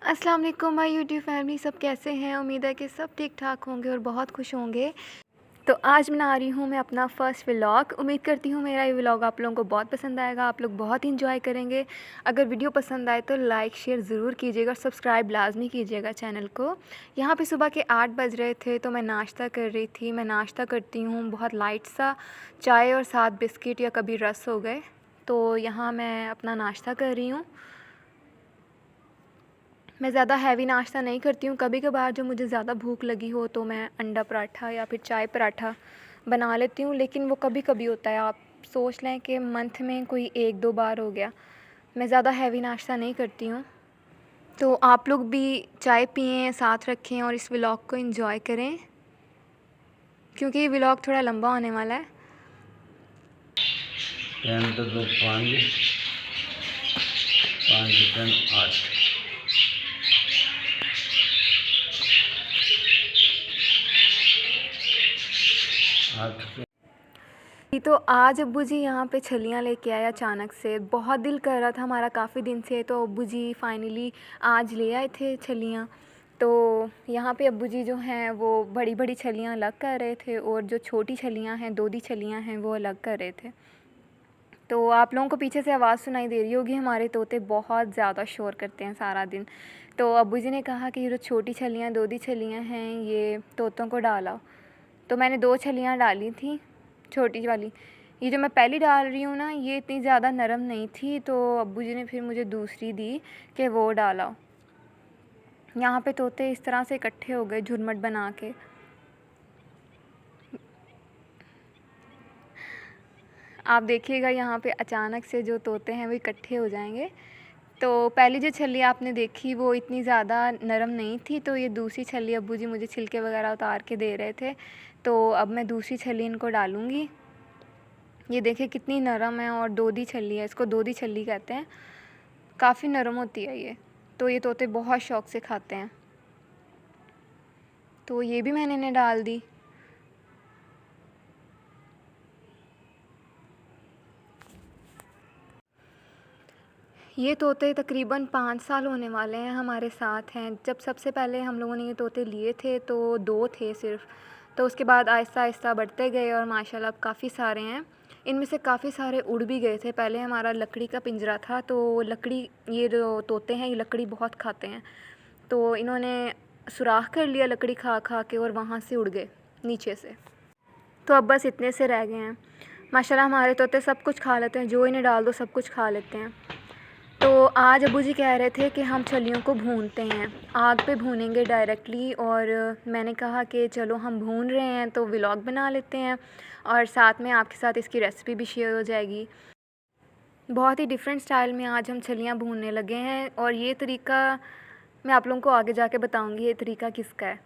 अस्सलाम वालेकुम my YouTube family, सब कैसे हैं। उम्मीद है कि सब ठीक ठाक होंगे और बहुत खुश होंगे। तो आज बना रही हूँ मैं अपना फ़र्स्ट व्लॉग। उम्मीद करती हूँ मेरा ये व्लॉग आप लोगों को बहुत पसंद आएगा, आप लोग बहुत इंजॉय करेंगे। अगर वीडियो पसंद आए तो लाइक शेयर ज़रूर कीजिएगा और सब्सक्राइब लाजमी कीजिएगा चैनल को। यहाँ पे सुबह के 8 बज रहे थे तो मैं नाश्ता कर रही थी। मैं नाश्ता करती हूँ बहुत लाइट सा, चाय और साथ बिस्किट या कभी रस हो गए। तो यहाँ मैं अपना नाश्ता कर रही हूँ। मैं ज़्यादा हैवी नाश्ता नहीं करती हूँ। कभी कभार जब मुझे ज़्यादा भूख लगी हो तो मैं अंडा पराठा या फिर चाय पराठा बना लेती हूँ, लेकिन वो कभी कभी होता है। आप सोच लें कि मंथ में कोई 1-2 बार हो गया। मैं ज़्यादा हैवी नाश्ता नहीं करती हूँ। तो आप लोग भी चाय पिएं, साथ रखें और इस व्लॉग को एंजॉय करें, क्योंकि ये व्लॉग थोड़ा लंबा होने वाला है। तो 5 8 तो आज अब्बू जी यहाँ पे छलियाँ लेके आए अचानक से। बहुत दिल कर रहा था हमारा काफ़ी दिन से, तो अब्बू जी फाइनली आज ले आए थे छलियाँ। तो यहाँ पे अब्बू जी जो हैं वो बड़ी बड़ी छलियाँ अलग कर रहे थे और जो छोटी छलियाँ हैं, दोदी छलियाँ हैं, वो अलग कर रहे थे। तो आप लोगों को पीछे से आवाज़ सुनाई दे रही होगी। हमारे तोते बहुत ज़्यादा शोर करते हैं सारा दिन। तो अब्बू जी ने कहा कि ये जो छोटी छलियाँ, दोदी छलियाँ हैं, ये तोतों को डाला। तो मैंने 2 छलियाँ डाली थी, छोटी वाली। ये जो मैं पहली डाल रही हूँ ना, ये इतनी ज़्यादा नरम नहीं थी, तो अब्बू जी ने फिर मुझे दूसरी दी कि वो डाला। यहाँ पे तोते इस तरह से इकट्ठे हो गए झुरमुट बना के। आप देखिएगा यहाँ पे अचानक से जो तोते हैं वो इकट्ठे हो जाएंगे। तो पहली जो छली आपने देखी वो इतनी ज़्यादा नरम नहीं थी, तो ये दूसरी छली अब्बू जी मुझे छिलके वगैरह उतार के दे रहे थे। तो अब मैं दूसरी छली इनको डालूँगी। ये देखिए कितनी नरम है और दोदी छल्ली है, इसको दोदी छल्ली कहते हैं। काफ़ी नरम होती है ये, तो ये तोते बहुत शौक़ से खाते हैं। तो ये भी मैंने इन्हें डाल दी। ये तोते तकरीबन 5 साल होने वाले हैं हमारे साथ हैं। जब सबसे पहले हम लोगों ने ये तोते लिए थे तो 2 थे सिर्फ़, तो उसके बाद आहिस्ता आहिस्ता बढ़ते गए और माशाल्लाह अब काफ़ी सारे हैं। इनमें से काफ़ी सारे उड़ भी गए थे। पहले हमारा लकड़ी का पिंजरा था, तो लकड़ी, ये जो तोते हैं ये लकड़ी बहुत खाते हैं, तो इन्होंने सुराख कर लिया लकड़ी खा खा के और वहाँ से उड़ गए नीचे से। तो अब बस इतने से रह गए हैं। माशाल्लाह हमारे तोते सब कुछ खा लेते हैं, जो इन्हें डाल दो सब कुछ खा लेते हैं। तो आज अब्बू जी कह रहे थे कि हम छलियों को भूनते हैं, आग पे भूनेंगे डायरेक्टली। और मैंने कहा कि चलो हम भून रहे हैं तो व्लॉग बना लेते हैं और साथ में आपके साथ इसकी रेसिपी भी शेयर हो जाएगी। बहुत ही डिफरेंट स्टाइल में आज हम छलियाँ भूनने लगे हैं और ये तरीका मैं आप लोगों को आगे जाके बताऊंगी ये तरीका किसका है।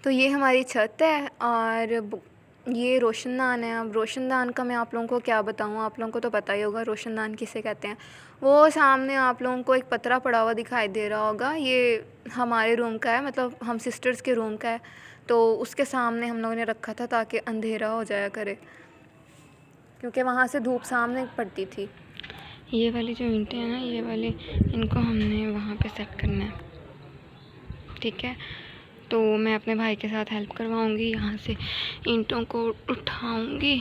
तो ये हमारी छत है और ये रोशनदान है। अब रोशनदान का मैं आप लोगों को क्या बताऊँ, आप लोगों को तो पता ही होगा रोशनदान किसे कहते हैं। वो सामने आप लोगों को एक पतरा पड़ा हुआ दिखाई दे रहा होगा, ये हमारे रूम का है, मतलब हम सिस्टर्स के रूम का है। तो उसके सामने हम लोगों ने रखा था ताकि अंधेरा हो जाया करे, क्योंकि वहाँ से धूप सामने पड़ती थी। ये वाली जो ईंटें हैं ना, ये वाली, इनको हमने वहाँ पे सेट करना है, ठीक है। तो मैं अपने भाई के साथ हेल्प करवाऊँगी, यहाँ से ईंटों को उठाऊँगी।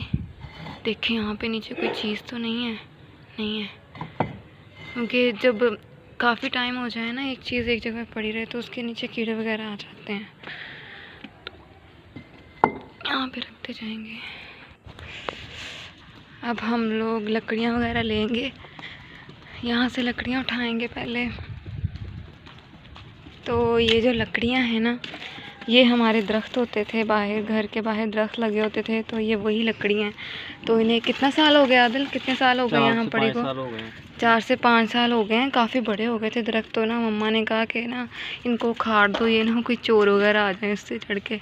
देखें यहाँ पे नीचे कोई चीज़ तो नहीं है, नहीं है, क्योंकि जब काफ़ी टाइम हो जाए ना एक चीज़ एक जगह पड़ी रहे तो उसके नीचे कीड़े वगैरह आ जाते हैं। तो यहाँ पे रखते जाएंगे। अब हम लोग लकड़ियाँ वगैरह लेंगे, यहाँ से लकड़ियाँ उठाएंगे पहले। तो ये जो लकड़ियाँ हैं ना, ये हमारे दरख्त होते थे बाहर, घर के बाहर दरख्त लगे होते थे, तो ये वही लकड़ियाँ हैं। तो इन्हें कितना साल हो गया आदिल, कितने साल हो गए यहाँ पड़ी को? 4 से 5 साल हो गए हैं। काफ़ी बड़े हो गए थे दरख्त। तो ना मम्मा ने कहा कि ना इनको उखाड़ दो, ये ना कोई चोर वगैरह आ जाए इससे चढ़ के।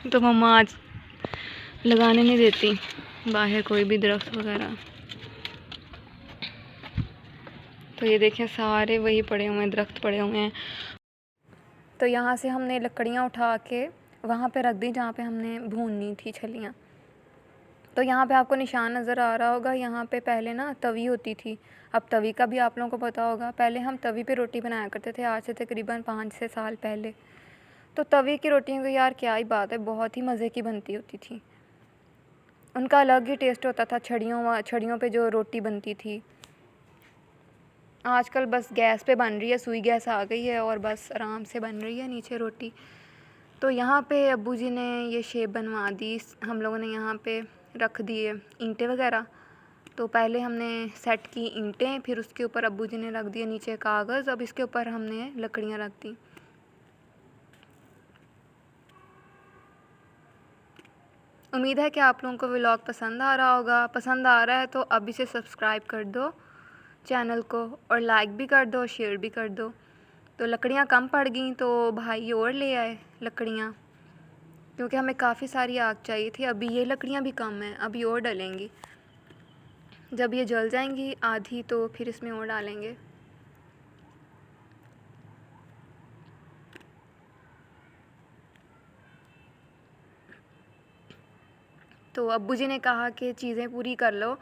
तो मम्मा आज लगाने नहीं देती बाहर कोई भी दरख्त वगैरह। तो ये देखें सारे वही पड़े हुए हैं, दरख्त पड़े हुए हैं। तो यहाँ से हमने लकड़ियाँ उठा के वहाँ पे रख दी जहाँ पे हमने भूननी थी छलियाँ। तो यहाँ पे आपको निशान नज़र आ रहा होगा, यहाँ पे पहले ना तवी होती थी। अब तवी का भी आप लोगों को पता होगा, पहले हम तवी पे रोटी बनाया करते थे, आज से तकरीबन 5-6 साल पहले। तो तवी की रोटियों की यार क्या ही बात है, बहुत ही मज़े की बनती होती थी। उनका अलग ही टेस्ट होता था, छड़ियों पे जो रोटी बनती थी। आजकल बस गैस पे बन रही है, सुई गैस आ गई है और बस आराम से बन रही है नीचे रोटी। तो यहाँ पे अब्बू जी ने ये शेप बनवा दी, हम लोगों ने यहाँ पे रख दिए ईंटें वगैरह। तो पहले हमने सेट की ईंटें, फिर उसके ऊपर अब्बू जी ने रख दिए नीचे कागज़, अब इसके ऊपर हमने लकड़ियाँ रख दी। उम्मीद है कि आप लोगों को व्लॉग पसंद आ रहा होगा। पसंद आ रहा है तो अभी से सब्सक्राइब कर दो चैनल को, और लाइक भी कर दो, शेयर भी कर दो। तो लकड़ियाँ कम पड़ गई तो भाई और ले आए लकड़ियाँ, क्योंकि हमें काफ़ी सारी आग चाहिए थी। अभी ये लकड़ियाँ भी कम हैं, अभी और डलेंगी। जब ये जल जाएंगी आधी तो फिर इसमें और डालेंगे। तो अब्बू जी ने कहा कि चीज़ें पूरी कर लो,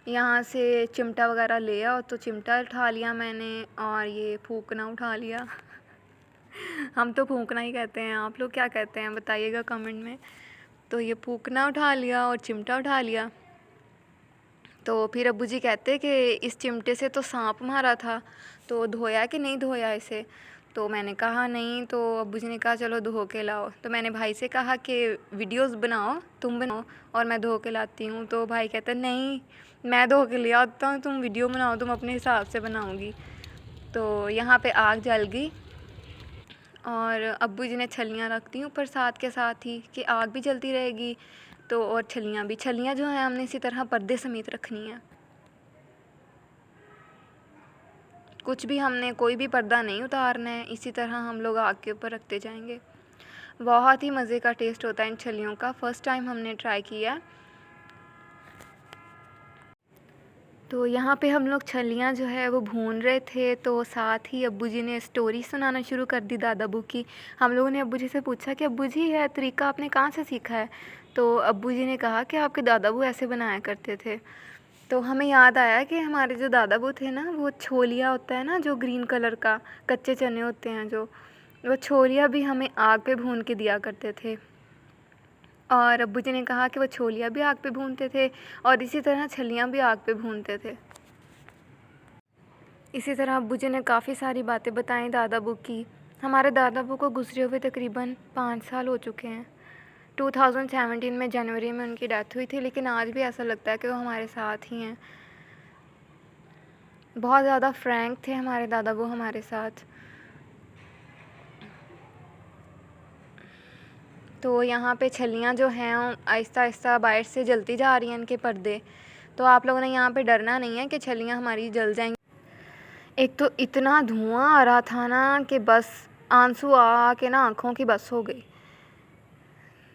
यहाँ से चिमटा वगैरह ले आओ। तो चिमटा उठा लिया मैंने और ये फूकना उठा लिया। हम तो फूकना ही कहते हैं, आप लोग क्या कहते हैं बताइएगा कमेंट में। तो ये फूकना उठा लिया और चिमटा उठा लिया। तो फिर अब्बू जी कहते कि इस चिमटे से तो सांप मारा था, तो धोया कि नहीं धोया इसे। तो मैंने कहा नहीं। तो अब्बू जी ने कहा चलो धो के लाओ। तो मैंने भाई से कहा कि वीडियोस बनाओ, तुम बनाओ और मैं धो के लाती हूँ। तो भाई कहता नहीं, मैं धो के ले आता हूँ, तुम वीडियो बनाओ, तुम अपने हिसाब से बनाओगी। तो यहाँ पे आग जल गई और अब्बू जी ने छलियाँ रख दी ऊपर साथ के साथ ही कि आग भी जलती रहेगी। तो और छलियाँ भी, छलियाँ जो हैं हमने इसी तरह पर्दे समेत रखनी है। कुछ भी हमने कोई भी पर्दा नहीं उतारना है, इसी तरह हम लोग आग के ऊपर रखते जाएंगे। बहुत ही मज़े का टेस्ट होता है इन छलियों का, फ़र्स्ट टाइम हमने ट्राई किया। तो यहाँ पे हम लोग छलियाँ जो है वो भून रहे थे, तो साथ ही अब्बू जी ने स्टोरी सुनाना शुरू कर दी दादाबू की। हम लोगों ने अब्बू जी से पूछा कि अब्बू जी यह तरीका आपने कहाँ से सीखा है। तो अब्बू जी ने कहा कि आपके दादाबू ऐसे बनाया करते थे। तो हमें याद आया कि हमारे जो दादाबू थे ना, वो छोलिया होता है ना जो ग्रीन कलर का, कच्चे चने होते हैं जो, वो छोलिया भी हमें आग पे भून के दिया करते थे। और अब्बू जी ने कहा कि वो छोलिया भी आग पे भूनते थे और इसी तरह छलियाँ भी आग पे भूनते थे। इसी तरह अब्बू जी ने काफ़ी सारी बातें बताई दादाबू की। हमारे दादाबू को गुजरे हुए तकरीबन 5 साल हो चुके हैं। 2017 में जनवरी में उनकी डेथ हुई थी, लेकिन आज भी ऐसा लगता है कि वो हमारे साथ ही हैं। बहुत ज़्यादा फ्रैंक थे हमारे दादाबू हमारे साथ। तो यहाँ पे छलियाँ जो हैं आहिस्ता आहिस्ता बाहर से जलती जा रही हैं इनके पर्दे। तो आप लोगों ने यहाँ पे डरना नहीं है कि छलियाँ हमारी जल जाएंगी। एक तो इतना धुआं आ रहा था ना कि बस आंसू आ के ना आँखों की बस हो गई।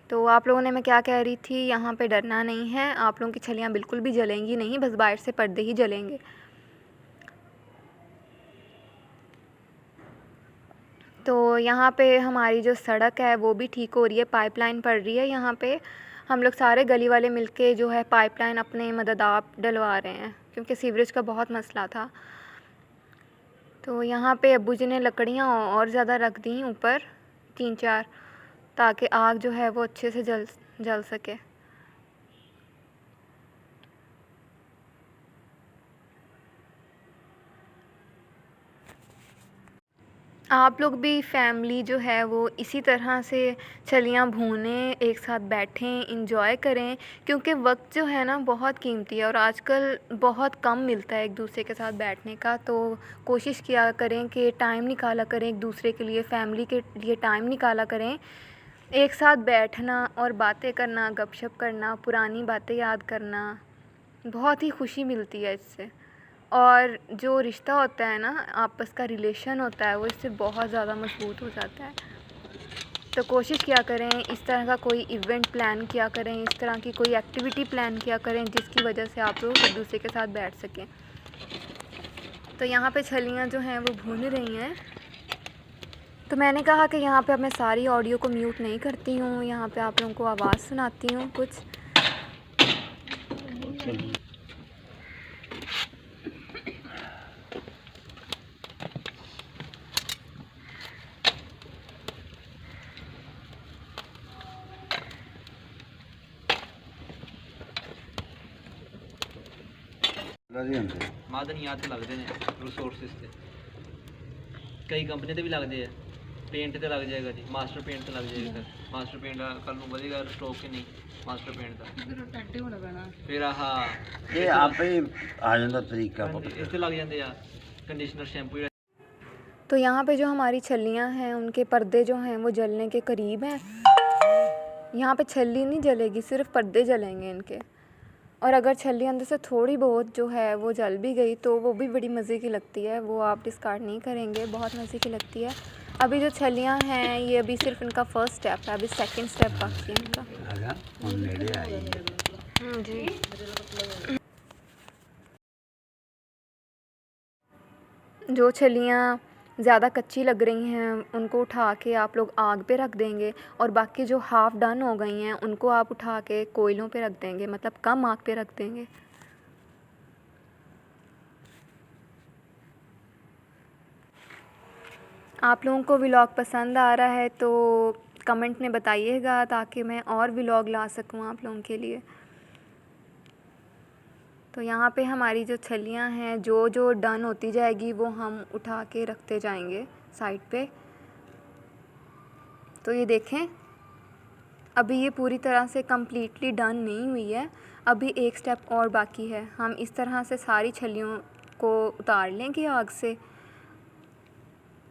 तो आप लोगों ने, मैं क्या कह रही थी, यहाँ पे डरना नहीं है, आप लोगों की छलियाँ बिल्कुल भी जलेंगी नहीं, बस बाहर से पर्दे ही जलेंगे। तो यहाँ पे हमारी जो सड़क है वो भी ठीक हो रही है, पाइपलाइन पड़ रही है यहाँ पे। हम लोग सारे गली वाले मिलके जो है पाइपलाइन अपने मददाब डलवा रहे हैं, क्योंकि सीवरेज का बहुत मसला था। तो यहाँ पे अब्बू जी ने लकड़ियाँ और ज़्यादा रख दी ऊपर 3-4, ताकि आग जो है वो अच्छे से जल सके। आप लोग भी फैमिली जो है वो इसी तरह से छलियाँ भूनें, एक साथ बैठें, इंजॉय करें, क्योंकि वक्त जो है ना बहुत कीमती है और आजकल बहुत कम मिलता है एक दूसरे के साथ बैठने का। तो कोशिश किया करें कि टाइम निकाला करें एक दूसरे के लिए, फैमिली के लिए टाइम निकाला करें। एक साथ बैठना और बातें करना, गपशप करना, पुरानी बातें याद करना, बहुत ही खुशी मिलती है इससे। और जो रिश्ता होता है ना, आपस का रिलेशन होता है, वो इससे बहुत ज़्यादा मजबूत हो जाता है। तो कोशिश किया करें, इस तरह का कोई इवेंट प्लान किया करें, इस तरह की कोई एक्टिविटी प्लान किया करें जिसकी वजह से आप लोग एक दूसरे के साथ बैठ सकें। तो यहाँ पे छलियाँ जो हैं वो भून रही हैं। तो मैंने कहा कि यहाँ पे अब मैं सारी ऑडियो को म्यूट नहीं करती हूँ, यहाँ पे आप लोगों को आवाज़ सुनाती हूँ कुछ। चलो मादनियात लगते हैं रिसोर्सिस से कई कंपनी ते भी लगते हैं पेंट ते लग जाएगा जी मास्टर पेंट ते लग जाएगा सर मास्टर पेंट कल नूं वधेगा स्टॉक कि नहीं मास्टर पेंट का फिर आह ये आप ही आ जाता तरीका इस ते लग जाते हैं कंडीशनर शैम्पू तो यहाँ पे जो हमारी छल्लियाँ हैं उनके पर्दे जो हैं वो जलने के करीब हैं। यहाँ पे छल्ली नहीं जलेगी, सिर्फ पर्दे जलेंगे इनके। और अगर छल्ली अंदर से थोड़ी बहुत जो है वो जल भी गई तो वो भी बड़ी मज़े की लगती है, वो आप डिस्कार्ड नहीं करेंगे, बहुत मज़े की लगती है। अभी जो छल्लियाँ हैं ये अभी सिर्फ इनका फर्स्ट स्टेप है, अभी सेकंड स्टेप बाकी है इनका। जी जो छलियाँ ज़्यादा कच्ची लग रही हैं उनको उठा के आप लोग आग पे रख देंगे और बाकी जो हाफ़ डन हो गई हैं उनको आप उठा के कोयलों पे रख देंगे, मतलब कम आग पे रख देंगे। आप लोगों को व्लॉग पसंद आ रहा है तो कमेंट में बताइएगा ताकि मैं और व्लॉग ला सकूं आप लोगों के लिए। तो यहाँ पे हमारी जो छलियाँ हैं जो जो डन होती जाएगी वो हम उठा के रखते जाएंगे साइड पे। तो ये देखें अभी ये पूरी तरह से कम्प्लीटली डन नहीं हुई है, अभी एक स्टेप और बाकी है। हम इस तरह से सारी छलियों को उतार लेंगे आग से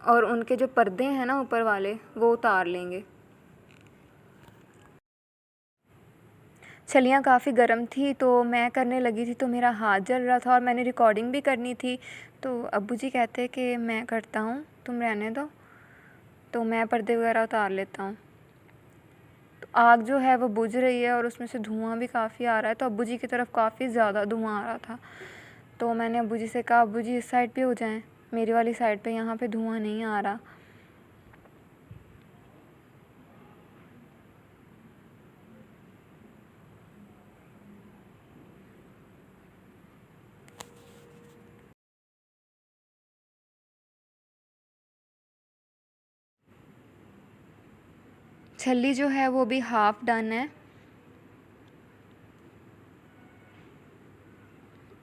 और उनके जो पर्दे हैं ना ऊपर वाले वो उतार लेंगे। छलियाँ काफ़ी गर्म थी तो मैं करने लगी थी तो मेरा हाथ जल रहा था और मैंने रिकॉर्डिंग भी करनी थी। तो अब्बू जी कहते कि मैं करता हूँ, तुम रहने दो, तो मैं पर्दे वगैरह उतार लेता हूँ। तो आग जो है वो बुझ रही है और उसमें से धुआं भी काफ़ी आ रहा है। तो अब्बू जी की तरफ काफ़ी ज़्यादा धुआं आ रहा था। तो मैंने अब्बू जी से कहा अब्बू जी इस साइड पे हो जाएं, मेरी वाली साइड पे यहाँ पे धुआं नहीं आ रहा। छल्ली जो है वो भी हाफ़ डन है।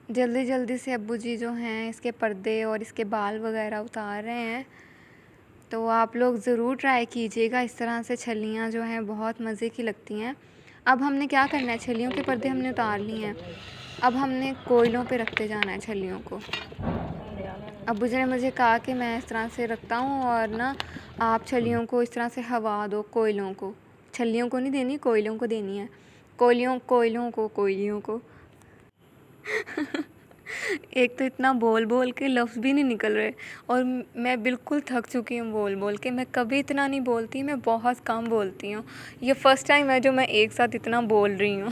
जल्दी जल्दी से अब्बू जी जो हैं इसके पर्दे और इसके बाल वगैरह उतार रहे हैं। तो आप लोग ज़रूर ट्राई कीजिएगा, इस तरह से छल्लियाँ जो हैं बहुत मज़े की लगती हैं। अब हमने क्या करना है, छल्लियों के पर्दे हमने उतार लिए हैं, अब हमने कोयलों पे रखते जाना है छल्लियों को। अब्बू जी ने मुझे कहा कि मैं इस तरह से रखता हूँ और ना आप छल्लियों को इस तरह से हवा दो, कोयलों को, छल्लियों को नहीं देनी, कोयलों को देनी है। कोयलियों को एक तो इतना बोल बोल के लफ्ज़ भी नहीं निकल रहे और मैं बिल्कुल थक चुकी हूँ बोल बोल के। मैं कभी इतना नहीं बोलती, मैं बहुत कम बोलती हूँ। ये फ़र्स्ट टाइम है जो मैं एक साथ इतना बोल रही हूँ।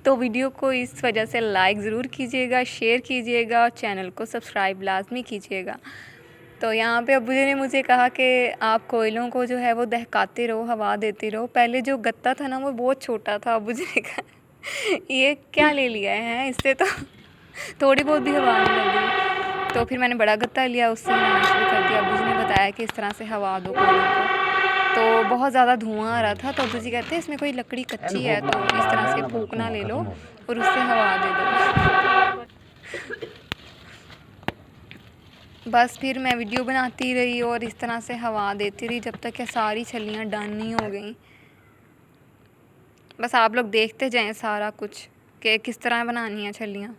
तो वीडियो को इस वजह से लाइक ज़रूर कीजिएगा, शेयर कीजिएगा और चैनल को सब्सक्राइब लाजमी कीजिएगा। तो यहाँ पे अब्बू जी ने मुझे कहा कि आप कोयलों को जो है वो दहकाते रहो, हवा देते रहो। पहले जो गत्ता था ना वो बहुत छोटा था, अब्बू जी ने कहा ये क्या ले लिया है, इससे तो थोड़ी बहुत भी हवा नहीं लगी। तो फिर मैंने बड़ा गत्ता लिया, उससे बनाना शुरू कर दिया। अब्बू जी ने बताया कि इस तरह से हवा दो कोयलों को। तो बहुत ज़्यादा धुआं आ रहा था तो अब्बू जी कहते हैं इसमें कोई लकड़ी कच्ची है तो इस तरह से फूंकना ले लो और उससे हवा दे दो। बस फिर मैं वीडियो बनाती रही और इस तरह से हवा देती रही जब तक कि सारी छल्लियाँ डन नहीं हो गई। बस आप लोग देखते जाएं सारा कुछ कि किस तरह बनानी है छल्लियाँ।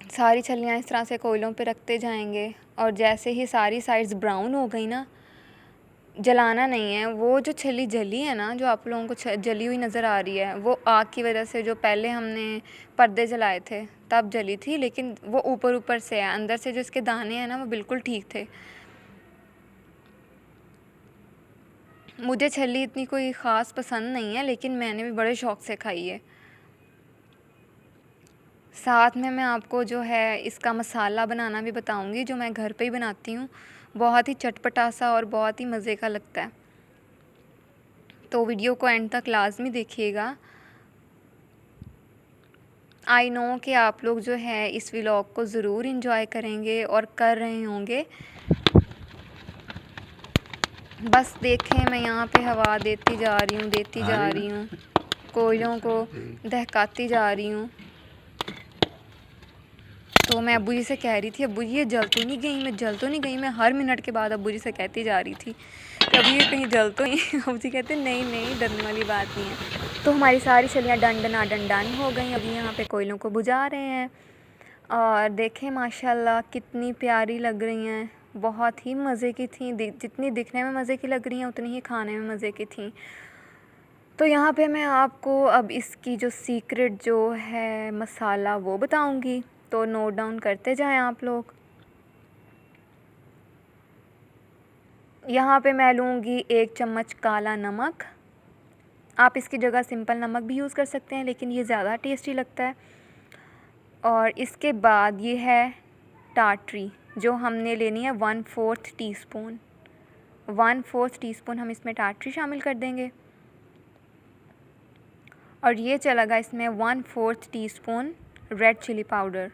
सारी छल्लियाँ इस तरह से कोयलों पे रखते जाएंगे और जैसे ही सारी साइड्स ब्राउन हो गई ना, जलाना नहीं है। वो जो छल्ली जली है ना, जो आप लोगों को जली हुई नज़र आ रही है, वो आग की वजह से जो पहले हमने पर्दे जलाए थे तब जली थी, लेकिन वो ऊपर ऊपर से है, अंदर से जो इसके दाने हैं ना वो बिल्कुल ठीक थे। मुझे छल्ली इतनी कोई ख़ास पसंद नहीं है लेकिन मैंने भी बड़े शौक़ से खाई है। साथ में मैं आपको जो है इसका मसाला बनाना भी बताऊंगी जो मैं घर पे ही बनाती हूँ। बहुत ही चटपटा सा और बहुत ही मज़े का लगता है। तो वीडियो को एंड तक लाजमी देखिएगा। आई नो कि आप लोग जो है इस व्लॉग को ज़रूर इंजॉय करेंगे और कर रहे होंगे। बस देखें, मैं यहाँ पे हवा देती जा रही हूँ, कोयलों को दहकाती जा रही हूँ। तो मैं अब्बू जी से कह रही थी, अब्बू जी ये जल तो नहीं गई। मैं हर मिनट के बाद अब्बू जी से कहती जा रही थी कि अभी ये कहीं जल तो नहीं। अब्बू जी कहते नहीं, डरने वाली बात नहीं है। तो हमारी सारी छलियाँ डन हो गई। अभी यहाँ पे कोयलों को बुझा रहे हैं और देखें माशाल्लाह कितनी प्यारी लग रही हैं। बहुत ही मज़े की थी, जितनी दिखने में मज़े की लग रही हैं उतनी ही खाने में मज़े की थी। तो यहाँ पे मैं आपको अब इसकी जो सीक्रेट जो है मसाला वो बताऊँगी, तो नोट डाउन करते जाएं आप लोग। यहाँ पे मैं लूँगी 1 चम्मच काला नमक। आप इसकी जगह सिंपल नमक भी यूज़ कर सकते हैं, लेकिन ये ज़्यादा टेस्टी लगता है। और इसके बाद ये है टाटरी, जो हमने लेनी है 1/4 टीस्पून। 1/4 टीस्पून हम इसमें टाटरी शामिल कर देंगे। और ये चलेगा इसमें 1/4 टीस्पून रेड चिली पाउडर।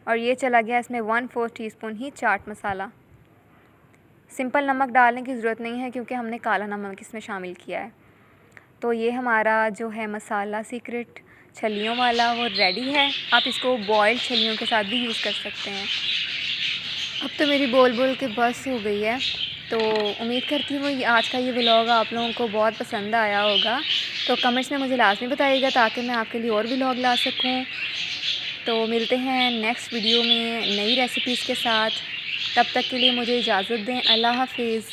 और ये चला गया इसमें 1/4 टीस्पून ही चाट मसाला। सिंपल नमक डालने की ज़रूरत नहीं है क्योंकि हमने काला नमक इसमें शामिल किया है। तो ये हमारा जो है मसाला सीक्रेट छलियों वाला वो रेडी है। आप इसको बॉयल्ड छलियों के साथ भी यूज़ कर सकते हैं। अब तो मेरी बोल के बस हो गई है। तो उम्मीद करती हूँ आज का ये व्लॉग आप लोगों को बहुत पसंद आया होगा। तो कमेंट्स में मुझे लाजमी बताइएगा ताकि मैं आपके लिए और व्लॉग ला सकूँ। तो मिलते हैं नेक्स्ट वीडियो में नई रेसिपीज़ के साथ। तब तक के लिए मुझे इजाज़त दें। अल्लाह हाफ़िज़।